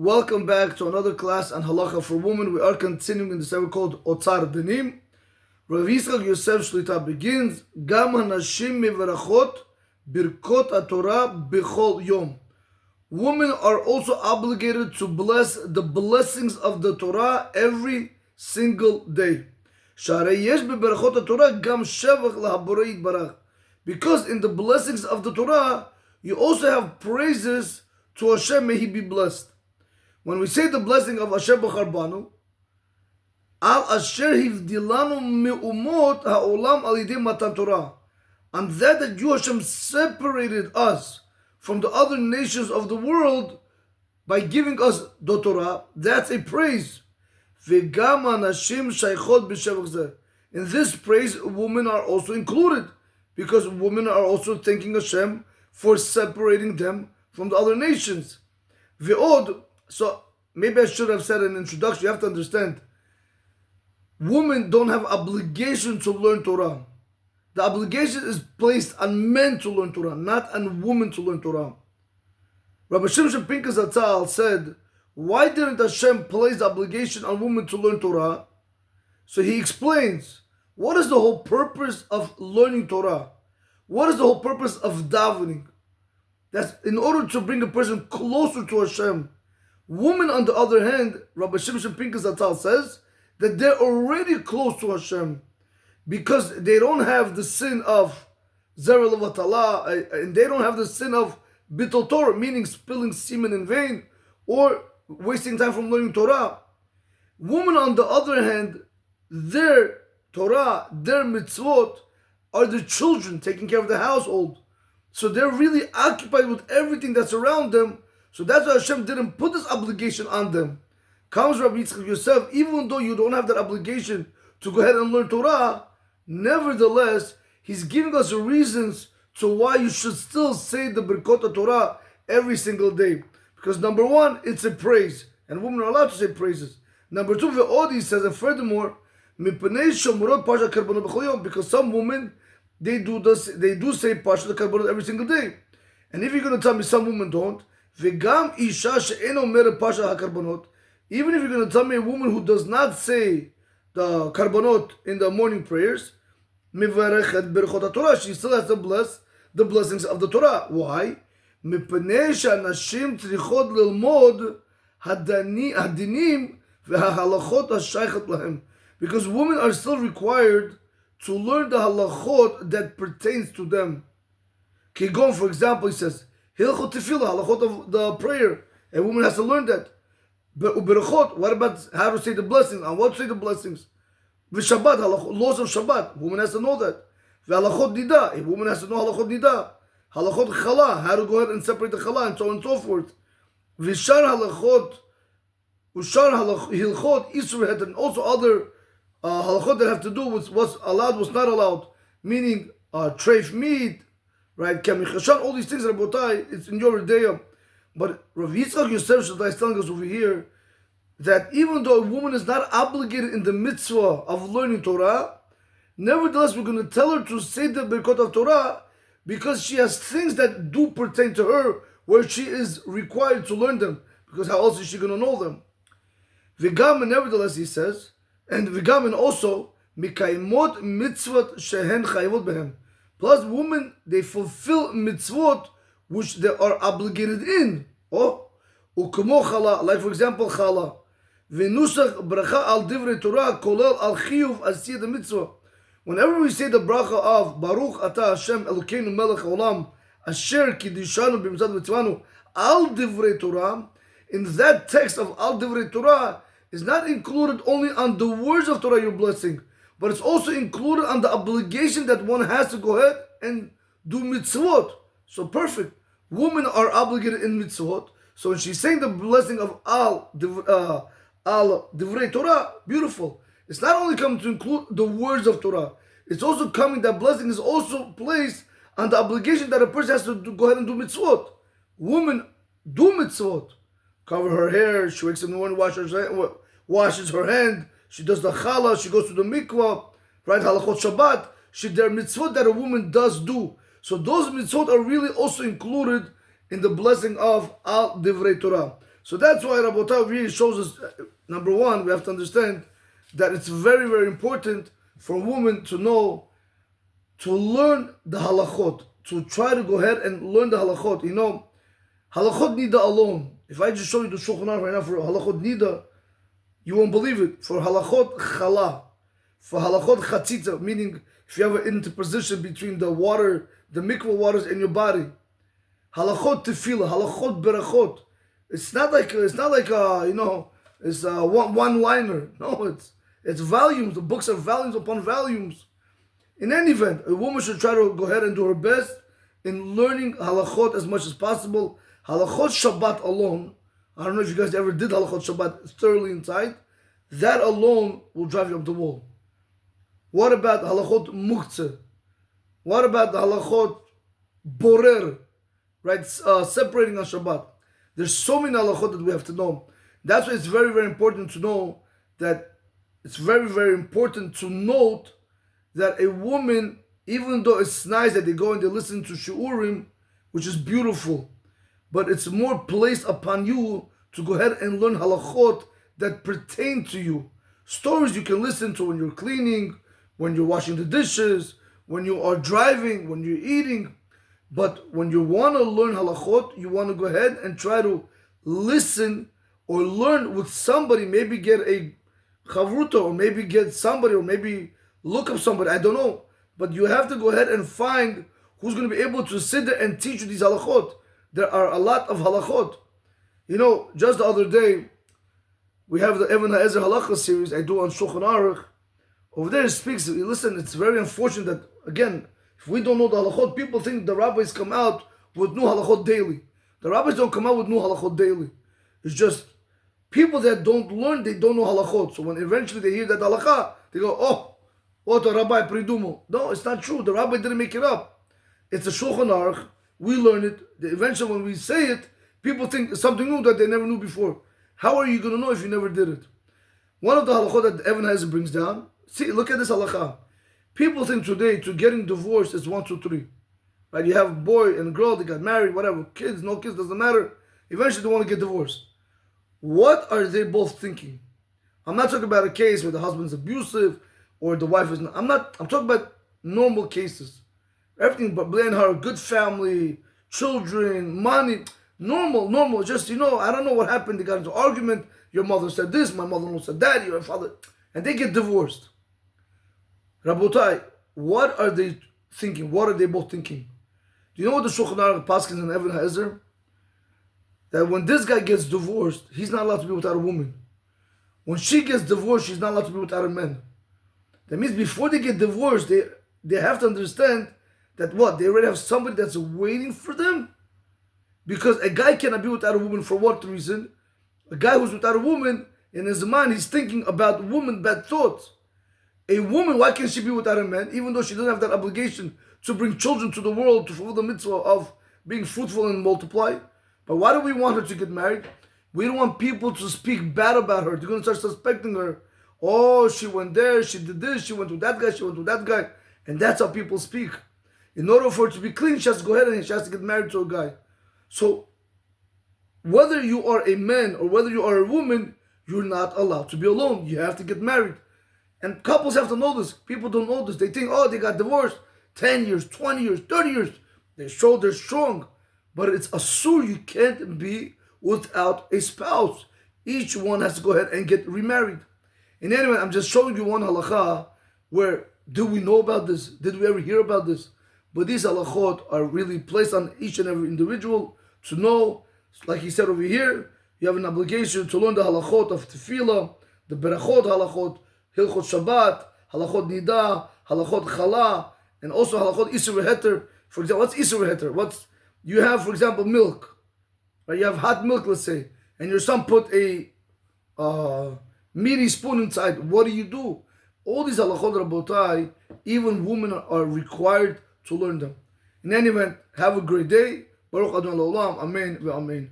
Welcome back to another class on Halacha for women. We are continuing in the series called Otzar Dinim. Rav Yitzchak Yosef Shlita begins, Gam hanashim mevarachot birkot HaTorah bechol yom. Women are also obligated to bless the blessings of the Torah every single day. Sharei yesh beberachot HaTorah gam shevach lahaborei yitbarach. Because in the blessings of the Torah, you also have praises to Hashem, may He be blessed. When we say the blessing of Asher B'char Banu, Al Asher Hivdilanu Me'umot Ha'olam Al Yidei Matan Torah, and that you Hashem separated us from the other nations of the world by giving us the Torah, that's a praise. V'gam Anashim Shaychot B'Shevach Zeh. In this praise, women are also included, because women are also thanking Hashem for separating them from the other nations. Ve'od. So maybe I should have said in introduction, you have to understand, women don't have obligation to learn Torah. The obligation is placed on men to learn Torah, not on women to learn Torah. Rabbi Shimshon Pinkas Atzal said, why didn't Hashem place the obligation on women to learn Torah? So he explains, what is the whole purpose of learning Torah? What is the whole purpose of davening? That's in order to bring a person closer to Hashem. Women, on the other hand, Rabbi Shimshon Pinkas Atzal says that they're already close to Hashem because they don't have the sin of Zera Levatala, and they don't have the sin of Bittul Torah, meaning spilling semen in vain or wasting time from learning Torah. Women, on the other hand, their Torah, their mitzvot are the children taking care of the household. So they're really occupied with everything that's around them. So that's why Hashem didn't put this obligation on them. Comes Rabbi Yitzchak Yosef, even though you don't have that obligation to go ahead and learn Torah, nevertheless, he's giving us reasons to why you should still say the Birkot Torah every single day. Because number one, it's a praise, and women are allowed to say praises. Number two, Ve'od, he says, and furthermore, because some women, they do say Parshat Karbonot every single day. And if you're going to tell me some women don't, V'gam isha she'eno omeret Parshat HaKarbonot, even if you're going to tell me a woman who does not say the Karbonot in the morning prayers, Mivarechet Berachot HaTorah, she still has to bless the blessings of the Torah. Why? Mipnei she'anashim tzrichot lilmod hadinim v'halachot hashaychet lahem. Because women are still required to learn the halachot that pertains to them. Kigon, for example, he says, Hilchot Tefillah, halachot of the prayer. A woman has to learn that. But Uberachot, what about how to say the blessings? And what to say the blessings? V'Shabbat, laws of Shabbat. Woman has to know that. V'halachot Nida, a woman has to know halachot Nida. Halachot Chala, how to go ahead and separate the Chala, and so on and so forth. V'shar halachot, Ushar Hilchot, Isur, and also other halachot that have to do with what's allowed, what's not allowed. Meaning, treif meat, right, Kamichashan, all these things, Rabotai, it's in your Rideyah. But Rav Yitzchak Yosef Shlita is telling us over here that even though a woman is not obligated in the mitzvah of learning Torah, nevertheless we're going to tell her to say the Birkot of Torah because she has things that do pertain to her where she is required to learn them, because how else is she going to know them? V'gam, nevertheless, he says, and v'gam, and also, Mikaimot mitzvot shehen chayvot behem. Plus, women, they fulfill mitzvot which they are obligated in. Oh, u'kemo chala, like for example, chala. V'nusach bracha al divrei Torah kolel al chiyuv asiyat mitzvah. Whenever we say the bracha of Baruch Ata Hashem Elokeinu Melech Olam Asher Kiddishanu B'Mitzvot Mitzvanu al divrei Torah, in that text of al divrei Torah is not included only on the words of Torah you're blessing, but it's also included on the obligation that one has to go ahead and do mitzvot. So perfect. Women are obligated in mitzvot. So when she's saying the blessing of al divrei Torah, beautiful. It's not only coming to include the words of Torah, it's also coming, that blessing is also placed on the obligation that a person has to go ahead and do mitzvot. Women do mitzvot. Cover her hair, she wakes up in the morning, washes her hand, she does the challah, she goes to the mikvah, right? Halachot Shabbat. There are mitzvot that a woman does do. So those mitzvot are really also included in the blessing of Al Divrei Torah. So that's why Rabotai really shows us, number one, we have to understand that it's very, very important for a woman to know, to learn the halachot, to try to go ahead and learn the halachot. You know, halachot nida alone. If I just show you the Shulchan Aruch right now for halachot nida, you won't believe it. For halachot chala, for halachot chatzitza, meaning if you have an interposition between the water, the mikvah waters in your body, halachot tefillah, halachot berachot. It's not like you know, it's one liner. No, it's volumes. The books are volumes upon volumes. In any event, a woman should try to go ahead and do her best in learning halachot as much as possible. Halachot Shabbat alone, I don't know if you guys ever did halachot Shabbat thoroughly inside, that alone will drive you up the wall. What about halachot muktzeh? What about the halachot borer? Right, separating on Shabbat. There's so many halachot that we have to know. That's why it's very, very important to know that it's very, very important to note that a woman, even though it's nice that they go and they listen to shiurim, which is beautiful, but it's more placed upon you to go ahead and learn halachot that pertain to you. Stories you can listen to when you're cleaning, when you're washing the dishes, when you are driving, when you're eating. But when you want to learn halachot, you want to go ahead and try to listen or learn with somebody, maybe get a chavruta, or maybe get somebody, or maybe look up somebody, I don't know. But you have to go ahead and find who's going to be able to sit there and teach you these halachot. There are a lot of halachot. You know, just the other day, we have the Even HaEzer Halacha series I do on Shulchan Aruch. Over there it speaks, listen, it's very unfortunate that, again, if we don't know the halachot, people think the rabbis come out with new halachot daily. The rabbis don't come out with new halachot daily. It's just people that don't learn, they don't know halachot. So when eventually they hear that halacha, they go, oh, what a rabbi pridumo. No, it's not true. The rabbi didn't make it up. It's a Shulchan Aruch. We learn it. Eventually when we say it, people think it's something new that they never knew before. How are you going to know if you never did it? One of the halachot that Even HaEzer brings down, see, look at this halacha. People think today to getting divorced is 1, 2, 3. Right? You have a boy and a girl, they got married, whatever. Kids, no kids, doesn't matter. Eventually they want to get divorced. What are they both thinking? I'm not talking about a case where the husband's abusive or the wife is not. I'm talking about normal cases. Everything but blame her, good family, children, money. Normal. Just, you know, I don't know what happened. They got into an argument. Your mother said this, my mother-in-law said that, your father. And they get divorced. Rabotai, what are they thinking? What are they both thinking? Do you know what the Shulchan Aruch Paskins and Even HaEzer? That when this guy gets divorced, he's not allowed to be without a woman. When she gets divorced, she's not allowed to be without a man. That means before they get divorced, they have to understand that what? They already have somebody that's waiting for them? Because a guy cannot be without a woman for what reason? A guy who's without a woman, in his mind, he's thinking about woman, bad thoughts. A woman, why can't she be without a man, even though she doesn't have that obligation to bring children to the world, to fulfill the mitzvah of being fruitful and multiply? But why do we want her to get married? We don't want people to speak bad about her. They're going to start suspecting her. Oh, she went there, she did this, she went with that guy, she went with that guy. And that's how people speak. In order for her to be clean, she has to go ahead and she has to get married to a guy. So, whether you are a man or whether you are a woman, you're not allowed to be alone. You have to get married. And couples have to know this. People don't know this. They think, oh, they got divorced 10 years, 20 years, 30 years. They show they're strong. But it's asur. You can't be without a spouse. Each one has to go ahead and get remarried. And anyway, I'm just showing you one halacha where, do we know about this? Did we ever hear about this? But these halachot are really placed on each and every individual to know. Like he said over here, you have an obligation to learn the halachot of tefillah, the berachot halachot, hilchot Shabbat, halachot nida, halachot chala, and also halachot isur v'heter. For example, what's isur v'heter? You have, for example, milk. Right? You have hot milk, let's say, and your son put a meaty spoon inside. What do? All these halachot rabotai, even women are required to learn them. In any event, have a great day. Baruch Adonai L'olam. Amen. Amen.